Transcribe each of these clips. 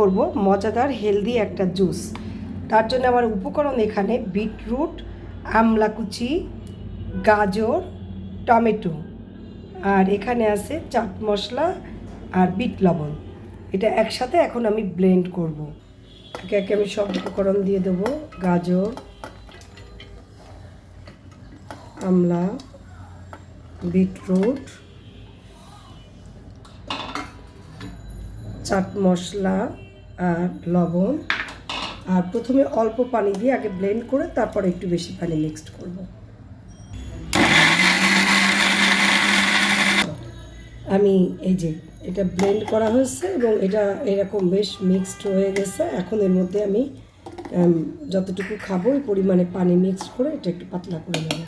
করব মজাদার হেলদি একটা জুস। তার জন্য আমার উপকরণ এখানে বিটরুট, আমলা কুচি, গাজর, টমেটো, আর এখানে আছে চাট মশলা আর বিট লবণ। এটা একসাথে এখন আমি ব্লেন্ড করব। একে একে আমি সব উপকরণ দিয়ে দেবো। গাজর, আমলা, বিটরুট, চাট মশলা আর লবণ, আর প্রথমে অল্প পানি দিয়ে আগে ব্লেন্ড করে তারপরে একটু বেশি পানি মিক্সড করব। আমি এই যে এটা ব্লেন্ড করা হয়েছে এবং এটা এরকম বেশ মিক্সড হয়ে গেছে। এখন এর মধ্যে আমি যতটুকু খাবো ওই পরিমাণে পানি মিক্সড করে এটা একটু পাতলা করে নেব।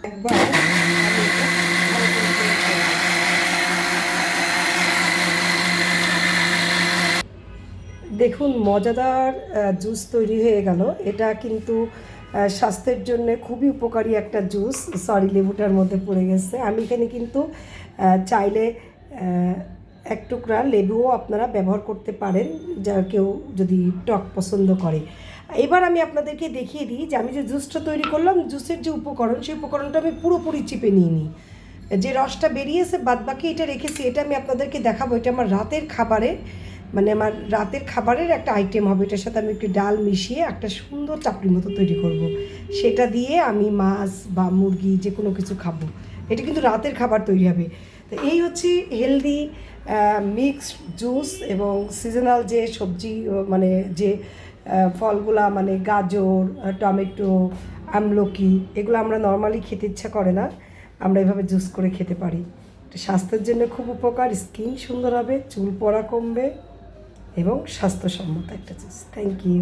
একবার দেখুন মজাদার জুস তৈরি হয়ে গেল। এটা কিন্তু স্বাস্থ্যের জন্য খুবই উপকারী একটা জুস। সরি, লেবুটার মধ্যে পড়ে গেছে। আমি এখানে কিন্তু চাইলে এক টুকরা লেবুও আপনারা ব্যবহার করতে পারেন, যা কেউ যদি টক পছন্দ করে। এবার আমি আপনাদেরকে দেখিয়ে দিই যে আমি যে জুসটা তৈরি করলাম, জুসের যে উপকরণ সেই উপকরণটা আমি পুরোপুরি চিপে নিয়ে নিই। যে রসটা বেরিয়েছে বাদবাকি এটা রেখেছি, এটা আমি আপনাদেরকে দেখাবো। এটা আমার রাতের খাবারের আমার রাতের খাবারের একটা আইটেম হবে। এটার সাথে আমি একটু ডাল মিশিয়ে একটা সুন্দর চাপড়ির মতো তৈরি করব। সেটা দিয়ে আমি মাছ বা মুরগি যে কোনো কিছু খাবো। এটা কিন্তু রাতের খাবার তৈরি হবে। তো এই হচ্ছে হেলদি মিক্সড জুস এবং সিজনাল যে সবজি যে ফলগুলা গাজর, টমেটো, আমলকি, এগুলো আমরা নর্মালি খেতে ইচ্ছা করে না, আমরা এভাবে জুস করে খেতে পারি। স্বাস্থ্যের জন্য খুব উপকার, স্কিন সুন্দর হবে, চুল পড়া কমবে এবং স্বাস্থ্যসম্মত একটা জুস। Thank you.